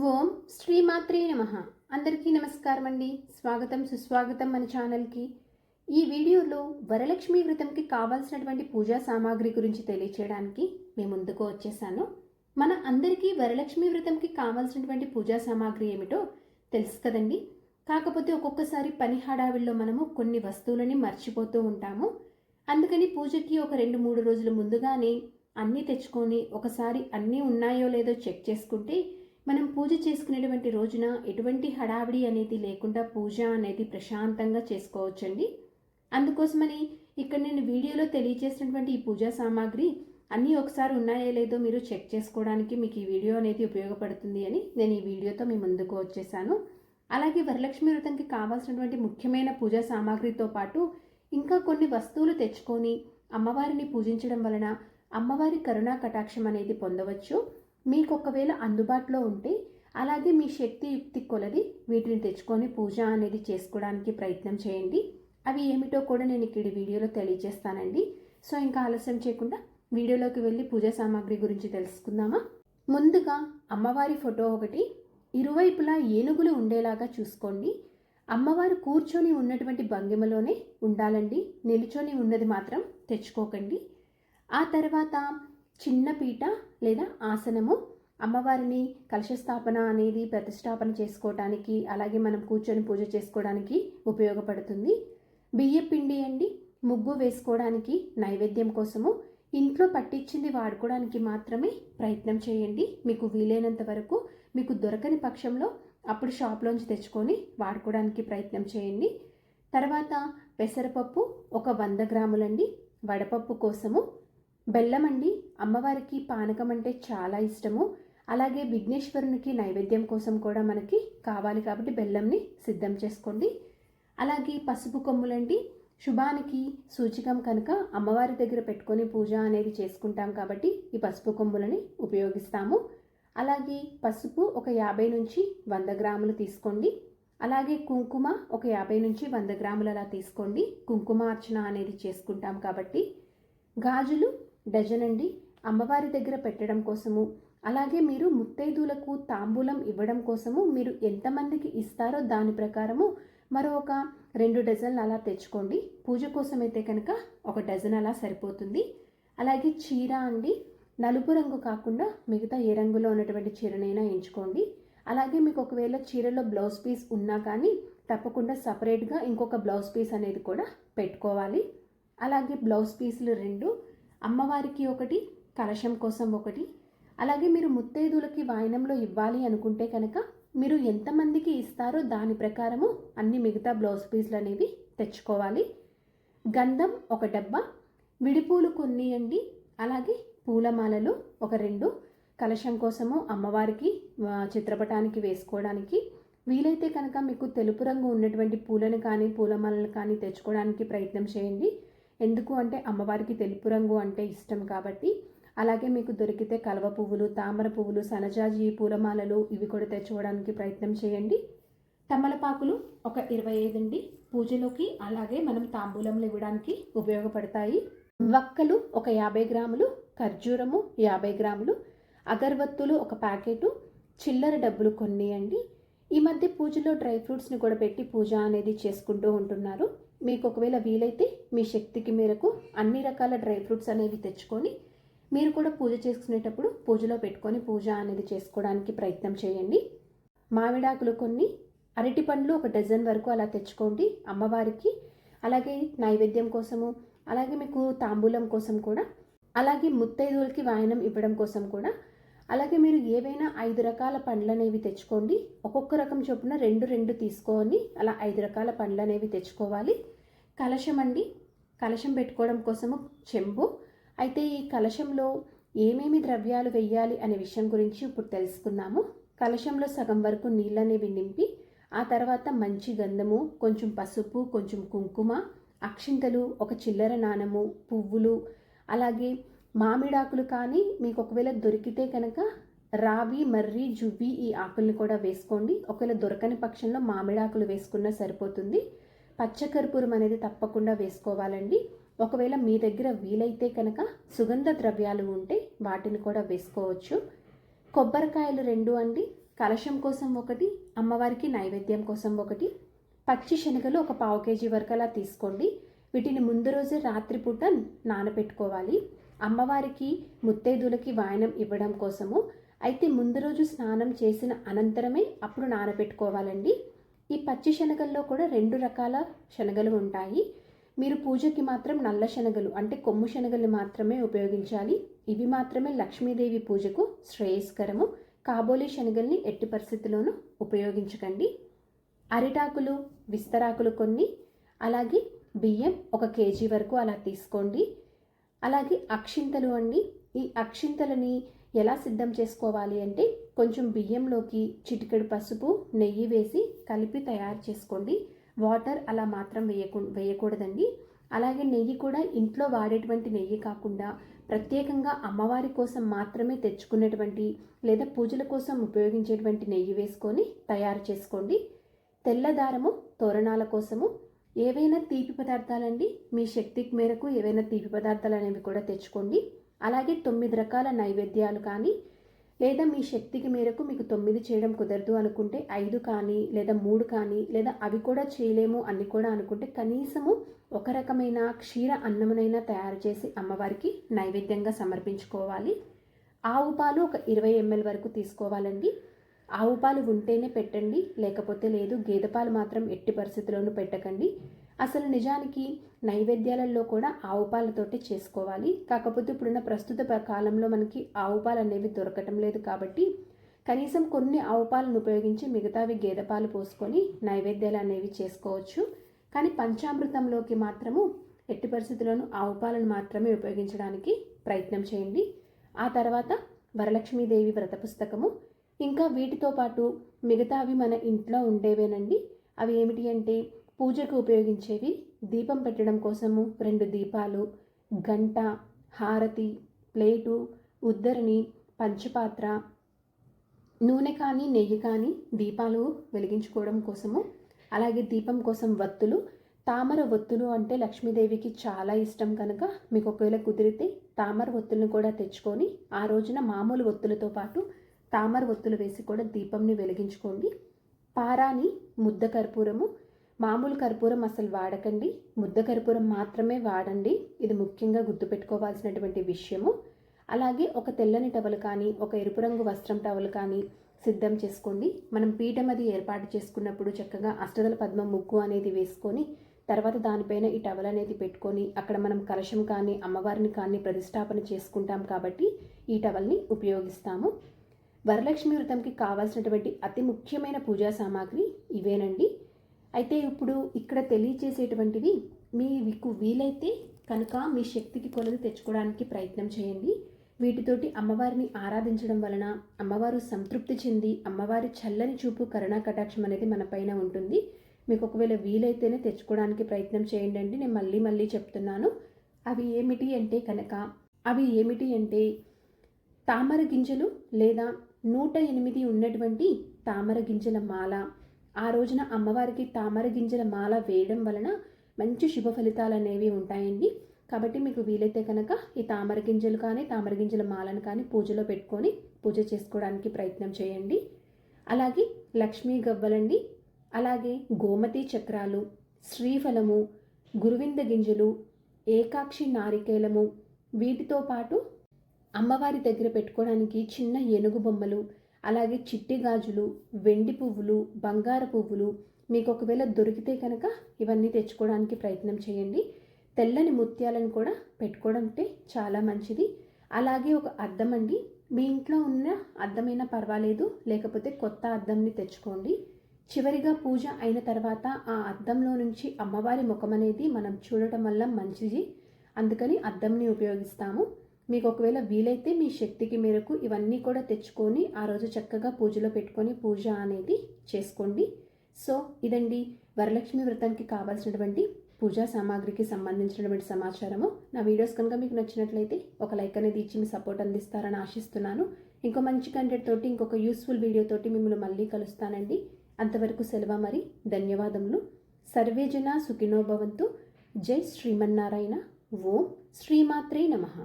ఓం శ్రీమాత్రే నమః. అందరికీ నమస్కారం అండి. స్వాగతం సుస్వాగతం మన ఛానల్కి. ఈ వీడియోలో వరలక్ష్మి వ్రతంకి కావాల్సినటువంటి పూజా సామాగ్రి గురించి తెలియచేయడానికి మేము ముందుకు వచ్చేసాను. మన అందరికీ వరలక్ష్మి వ్రతంకి కావాల్సినటువంటి పూజా సామాగ్రి ఏమిటో తెలుసు కదండి. కాకపోతే ఒక్కొక్కసారి పని హడావిల్లో మనము కొన్ని వస్తువులని మర్చిపోతూ ఉంటాము. అందుకని పూజకి ఒక 2-3 రోజుల ముందుగానే అన్నీ తెచ్చుకొని ఒకసారి అన్నీ ఉన్నాయో లేదో చెక్ చేసుకుంటే మనం పూజ చేసుకునేటువంటి రోజున ఎటువంటి హడావిడి అనేది లేకుండా పూజ అనేది ప్రశాంతంగా చేసుకోవచ్చండి. అందుకోసమని ఇక్కడ నేను వీడియోలో తెలియజేసినటువంటి ఈ పూజా సామాగ్రి అన్నీ ఒకసారి ఉన్నాయో లేదో మీరు చెక్ చేసుకోవడానికి మీకు ఈ వీడియో అనేది ఉపయోగపడుతుంది అని నేను ఈ వీడియోతో మీ ముందుకు వచ్చేసాను. అలాగే వరలక్ష్మి వ్రతంకి కావాల్సినటువంటి ముఖ్యమైన పూజా సామాగ్రితో పాటు ఇంకా కొన్ని వస్తువులు తెచ్చుకొని అమ్మవారిని పూజించడం వలన అమ్మవారి కరుణా కటాక్షం అనేది పొందవచ్చు. మీకు ఒకవేళ అందుబాటులో ఉంటే అలాగే మీ శక్తి యుక్తి కొలది వీటిని తెచ్చుకొని పూజ అనేది చేసుకోవడానికి ప్రయత్నం చేయండి. అవి ఏమిటో కూడా నేను ఇక్కడ వీడియోలో తెలియజేస్తానండి. సో ఇంకా ఆలస్యం చేయకుండా వీడియోలోకి వెళ్ళి పూజా సామాగ్రి గురించి తెలుసుకుందామా. ముందుగా అమ్మవారి ఫోటో ఒకటి, ఇరువైపులా ఏనుగులు ఉండేలాగా చూసుకోండి. అమ్మవారు కూర్చొని ఉన్నటువంటి భంగిమలోనే ఉండాలండి, నిలుచొని ఉన్నది మాత్రం తెచ్చుకోకండి. ఆ తర్వాత చిన్న పీట లేదా ఆసనము అమ్మవారిని కలశస్థాపన అనేది ప్రతిష్టాపన చేసుకోవడానికి అలాగే మనం కూర్చొని పూజ చేసుకోవడానికి ఉపయోగపడుతుంది. బియ్యపిండి అండి, ముగ్గు వేసుకోవడానికి నైవేద్యం కోసము ఇంట్లో పట్టించింది వాడుకోవడానికి మాత్రమే ప్రయత్నం చేయండి. మీకు వీలైనంత వరకు, మీకు దొరకని పక్షంలో అప్పుడు షాప్లోంచి తెచ్చుకొని వాడుకోవడానికి ప్రయత్నం చేయండి. తర్వాత పెసరపప్పు ఒక 100 గ్రాములండి, వడపప్పు కోసము బెల్లం అండి. అమ్మవారికి పానకం అంటే చాలా ఇష్టము. అలాగే విఘ్నేశ్వరునికి నైవేద్యం కోసం కూడా మనకి కావాలి కాబట్టి బెల్లంని సిద్ధం చేసుకోండి. అలాగే పసుపు కొమ్ములండి, శుభానికి సూచికం కనుక అమ్మవారి దగ్గర పెట్టుకొని పూజ అనేది చేసుకుంటాం కాబట్టి ఈ పసుపు కొమ్ములని ఉపయోగిస్తాము. అలాగే పసుపు ఒక 50 నుంచి 100 గ్రాములు తీసుకోండి. అలాగే కుంకుమ ఒక 50 నుంచి 100 గ్రాములు అలా తీసుకోండి. కుంకుమార్చన అనేది చేసుకుంటాం కాబట్టి. గాజులు డజన్ అండి, అమ్మవారి దగ్గర పెట్టడం కోసము. అలాగే మీరు ముత్తైదులకు తాంబూలం ఇవ్వడం కోసము మీరు ఎంతమందికి ఇస్తారో దాని ప్రకారము మరో ఒక 2 డజన్లు అలా తెచ్చుకోండి. పూజ కోసం అయితే కనుక ఒక డజన్ అలా సరిపోతుంది. అలాగే చీర అండి, నలుపు రంగు కాకుండా మిగతా ఏ రంగులో ఉన్నటువంటి చీరనైనా ఎంచుకోండి. అలాగే మీకు ఒకవేళ చీరలో బ్లౌజ్ పీస్ ఉన్నా కానీ తప్పకుండా సపరేట్గా ఇంకొక బ్లౌజ్ పీస్ అనేది కూడా పెట్టుకోవాలి. అలాగే బ్లౌజ్ పీసులు 2, అమ్మవారికి ఒకటి, కలశం కోసం ఒకటి. అలాగే మీరు ముత్తైదులకి వాయనంలో ఇవ్వాలి అనుకుంటే కనుక మీరు ఎంతమందికి ఇస్తారో దాని ప్రకారము అన్ని మిగతా బ్లౌజ్ పీసులు అనేవి తెచ్చుకోవాలి. గంధం ఒక డబ్బా, విడిపూలు కొన్ని అండి, అలాగే పూలమాలలు ఒక 2, కలశం కోసము అమ్మవారికి చిత్రపటానికి వేసుకోవడానికి. వీలైతే కనుక మీకు తెలుపు రంగు ఉన్నటువంటి పూలను కానీ పూలమాలను కానీ తెచ్చుకోవడానికి ప్రయత్నం చేయండి. ఎందుకు అంటే అమ్మవారికి తెలుపు రంగు అంటే ఇష్టం కాబట్టి. అలాగే మీకు దొరికితే కలవ పువ్వులు, తామర పువ్వులు, సనజాజి పూలమాలలు ఇవి కూడా తెచ్చుకోవడానికి ప్రయత్నం చేయండి. తమలపాకులు ఒక 25 అండి, పూజలోకి అలాగే మనం తాంబూలంలో ఇవ్వడానికి ఉపయోగపడతాయి. వక్కలు ఒక 50 గ్రాములు, ఖర్జూరము 50 గ్రాములు, అగరబత్తులు ఒక ప్యాకెటు, చిల్లర డబ్బులు కొన్ని అండి. ఈ మధ్య పూజలో డ్రై ఫ్రూట్స్ని కూడా పెట్టి పూజ అనేది చేసుకుంటూ ఉంటున్నారు. మీకు ఒకవేళ వీలైతే మీ శక్తికి మేరకు అన్ని రకాల డ్రై ఫ్రూట్స్ అనేవి తెచ్చుకొని మీరు కూడా పూజ చేసుకునేటప్పుడు పూజలో పెట్టుకొని పూజ అనేది చేసుకోవడానికి ప్రయత్నం చేయండి. మామిడాకులు కొన్ని, అరటి పండ్లు ఒక డజన్ వరకు అలా తెచ్చుకోండి అమ్మవారికి. అలాగే నైవేద్యం కోసము, అలాగే మీకు తాంబూలం కోసం కూడా, అలాగే ముత్తైదువులకి వాయనం ఇవ్వడం కోసం కూడా. అలాగే మీరు ఏవైనా 5 రకాల పండ్లు అనేవి తెచ్చుకోండి. ఒక్కొక్క రకం చొప్పున 2 తీసుకొని అలా 5 రకాల పండ్లు అనేవి తెచ్చుకోవాలి. కలశం అండి, కలశం పెట్టుకోవడం కోసము చెంబు. అయితే ఈ కలశంలో ఏమేమి ద్రవ్యాలు వెయ్యాలి అనే విషయం గురించి ఇప్పుడు తెలుసుకుందాము. కలశంలో సగం వరకు నీళ్ళనేవి నింపి ఆ తర్వాత మంచి గంధము, కొంచెం పసుపు, కొంచెం కుంకుమ, అక్షింతలు, ఒక చిల్లర నాణము, పువ్వులు, అలాగే మామిడాకులు కానీ మీకు ఒకవేళ దొరికితే కనుక రావి, మర్రి, జువ్వి ఈ ఆకుల్ని కూడా వేసుకోండి. ఒకవేళ దొరకని పక్షంలో మామిడాకులు వేసుకున్నా సరిపోతుంది. పచ్చకర్పూరం అనేది తప్పకుండా వేసుకోవాలండి. ఒకవేళ మీ దగ్గర వీలైతే కనుక సుగంధ ద్రవ్యాలు ఉంటే వాటిని కూడా వేసుకోవచ్చు. కొబ్బరికాయలు 2 అండి, కలశం కోసం ఒకటి, అమ్మవారికి నైవేద్యం కోసం ఒకటి, పచ్చి శనగలు ఒక 1/4 కేజీ వరకు అలా తీసుకోండి. వీటిని ముందు రోజే రాత్రిపూట నానబెట్టుకోవాలి. అమ్మవారికి ముత్తైదులకి వాయనం ఇవ్వడం కోసము. అయితే ముందు రోజు స్నానం చేసిన అనంతరమే అప్పుడు నానబెట్టుకోవాలండి. ఈ పచ్చి శనగల్లో కూడా 2 రకాల శనగలు ఉంటాయి. మీరు పూజకి మాత్రం నల్ల శనగలు అంటే కొమ్ము శనగలు మాత్రమే ఉపయోగించాలి. ఇవి మాత్రమే లక్ష్మీదేవి పూజకు శ్రేయస్కరము. కాబోలి శనగల్ని ఎట్టి పరిస్థితుల్లోనూ ఉపయోగించకండి. అరిటాకులు, విస్తరాకులు కొన్ని, అలాగే బియ్యం 1 కేజీ వరకు అలా తీసుకోండి. అలాగే అక్షింతలు అండి. ఈ అక్షింతలని ఎలా సిద్ధం చేసుకోవాలి అంటే కొంచెం బియ్యంలోకి చిటికెడు పసుపు, నెయ్యి వేసి కలిపి తయారు చేసుకోండి. వాటర్ అలా మాత్రం వేయకూడదండి. అలాగే నెయ్యి కూడా ఇంట్లో వాడేటువంటి నెయ్యి కాకుండా ప్రత్యేకంగా అమ్మవారి కోసం మాత్రమే తెచ్చుకునేటువంటి లేదా పూజల కోసం ఉపయోగించేటువంటి నెయ్యి వేసుకొని తయారు చేసుకోండి. తెల్లదారము తోరణాల కోసము ఏవైనా తీపి పదార్థాలండి, మీ శక్తికి మేరకు ఏవైనా తీపి పదార్థాలు అనేవి కూడా తెచ్చుకోండి. అలాగే 9 రకాల నైవేద్యాలు కానీ, లేదా మీ శక్తికి మేరకు మీకు 9 చేయడం కుదరదు అనుకుంటే 5 కానీ, లేదా 3 కానీ, లేదా అవి కూడా చేయలేము అన్ని కూడా అనుకుంటే కనీసము ఒక రకమైన క్షీర అన్నమునైనా తయారు చేసి అమ్మవారికి నైవేద్యంగా సమర్పించుకోవాలి. ఆవు పాలు ఒక 20 ml వరకు తీసుకోవాలండి. ఆవు పాలు ఉంటేనే పెట్టండి, లేకపోతే లేదు. గేదె పాలు మాత్రం ఎట్టి పరిస్థితుల్లోనూ పెట్టకండి. అసలు నిజానికి నైవేద్యాలలో కూడా ఆవు పాలతోటి చేసుకోవాలి. కాకపోతే ఇప్పుడున్న ప్రస్తుత కాలంలో మనకి ఆవు పాలు అనేవి దొరకటం లేదు కాబట్టి కనీసం కొన్ని ఆవు పాలను ఉపయోగించి మిగతావి గేదె పాలు పోసుకొని నైవేద్యాలు అనేవి చేసుకోవచ్చు. కానీ పంచామృతంలోకి మాత్రము ఎట్టి పరిస్థితుల్లోనూ ఆవు పాలను మాత్రమే ఉపయోగించడానికి ప్రయత్నం చేయండి. ఆ తర్వాత వరలక్ష్మీదేవి వ్రత పుస్తకము, ఇంకా వీటితో పాటు మిగతావి మన ఇంట్లో ఉండేవేనండి. అవి ఏమిటి అంటే పూజకు ఉపయోగించేవి, దీపం పెట్టడం కోసము 2 దీపాలు, గంట, హారతి, ప్లేటు, ఉద్దరిని, పంచపాత్ర, నూనె కానీ నెయ్యి కానీ దీపాలు వెలిగించుకోవడం కోసము. అలాగే దీపం కోసం వత్తులు, తామర ఒత్తులు అంటే లక్ష్మీదేవికి చాలా ఇష్టం కనుక మీకు ఒకవేళ కుదిరితే తామర ఒత్తులను కూడా తెచ్చుకొని ఆ రోజున మామూలు ఒత్తులతో పాటు తామర ఒత్తులు వేసి కూడా దీపంని వెలిగించుకోండి. పారాని, ముద్ద కర్పూరము, మామూలు కర్పూరం అసలు వాడకండి, ముద్ద కర్పూరం మాత్రమే వాడండి. ఇది ముఖ్యంగా గుర్తుపెట్టుకోవాల్సినటువంటి విషయము. అలాగే ఒక తెల్లని టవల్ కానీ, ఒక ఎరుపు రంగు వస్త్రం టవల్ కానీ సిద్ధం చేసుకోండి. మనం పీఠం అది ఏర్పాటు చేసుకున్నప్పుడు చక్కగా అష్టదళ పద్మం ముగ్గు అనేది వేసుకొని తర్వాత దానిపైన ఈ టవల్ అనేది పెట్టుకొని అక్కడ మనం కలశం కానీ అమ్మవారిని కానీ ప్రతిష్టాపన చేసుకుంటాం కాబట్టి ఈ టవల్ని ఉపయోగిస్తాము. వరలక్ష్మి వ్రతంకి కావాల్సినటువంటి అతి ముఖ్యమైన పూజా సామాగ్రి ఇవేనండి. అయితే ఇప్పుడు ఇక్కడ తెలియచేసేటువంటివి మీకు వీలైతే కనుక మీ శక్తికి కొలది తెచ్చుకోవడానికి ప్రయత్నం చేయండి. వీటితోటి అమ్మవారిని ఆరాధించడం వలన అమ్మవారు సంతృప్తి చెంది అమ్మవారి చల్లని చూపు, కరుణా కటాక్షం అనేది మన పైన ఉంటుంది. మీకు ఒకవేళ వీలైతేనే తెచ్చుకోవడానికి ప్రయత్నం చేయండి అండి. నేను మళ్ళీ చెప్తున్నాను. అవి ఏమిటి అంటే తామర గింజలు లేదా 108 ఉన్నటువంటి తామర గింజల మాల. ఆ రోజున అమ్మవారికి తామర గింజల మాల వేయడం వలన మంచి శుభ ఫలితాలు అనేవి ఉంటాయండి. కాబట్టి మీకు వీలైతే కనుక ఈ తామర గింజలు కానీ తామర గింజల మాలను కానీ పూజలో పెట్టుకొని పూజ చేసుకోవడానికి ప్రయత్నం చేయండి. అలాగే లక్ష్మీ గవ్వలండి, అలాగే గోమతి చక్రాలు, శ్రీఫలము, గురువింద గింజలు, ఏకాక్షి నారికేలము, వీటితో పాటు అమ్మవారి దగ్గర పెట్టుకోవడానికి చిన్న ఏనుగు బొమ్మలు, అలాగే చిట్టి గాజులు, వెండి పువ్వులు, బంగారు పువ్వులు మీకు ఒకవేళ దొరికితే కనుక ఇవన్నీ తెచ్చుకోవడానికి ప్రయత్నం చేయండి. తెల్లని ముత్యాలను కూడా పెట్టుకోవడం అంటే చాలా మంచిది. అలాగే ఒక అద్దం అండి, మీ ఇంట్లో ఉన్న అద్దమైనా పర్వాలేదు, లేకపోతే కొత్త అద్దంని తెచ్చుకోండి. చివరిగా పూజ అయిన తర్వాత ఆ అద్దంలో నుంచి అమ్మవారి ముఖం అనేది మనం చూడటం వల్ల మంచిది, అందుకని అద్దంని ఉపయోగిస్తాము. మీకు ఒకవేళ వీలైతే మీ శక్తికి మేరకు ఇవన్నీ కూడా తెచ్చుకొని ఆ రోజు చక్కగా పూజలో పెట్టుకొని పూజ అనేది చేసుకోండి. సో ఇదండి వరలక్ష్మి వ్రతానికి కావాల్సినటువంటి పూజా సామాగ్రికి సంబంధించినటువంటి సమాచారము. నా వీడియోస్ కనుక మీకు నచ్చినట్లయితే ఒక లైక్ అనేది ఇచ్చి మీ సపోర్ట్ అందిస్తారని ఆశిస్తున్నాను. ఇంకో మంచి కంటెంట్ తోటి ఇంకొక యూస్ఫుల్ వీడియోతోటి మిమ్మల్ని మళ్ళీ కలుస్తానండి. అంతవరకు సెలవు, మరి ధన్యవాదములు. సర్వే జన సుఖినో భవంతు. జై శ్రీమన్నారాయణ. ఓం శ్రీమాత్రే నమః.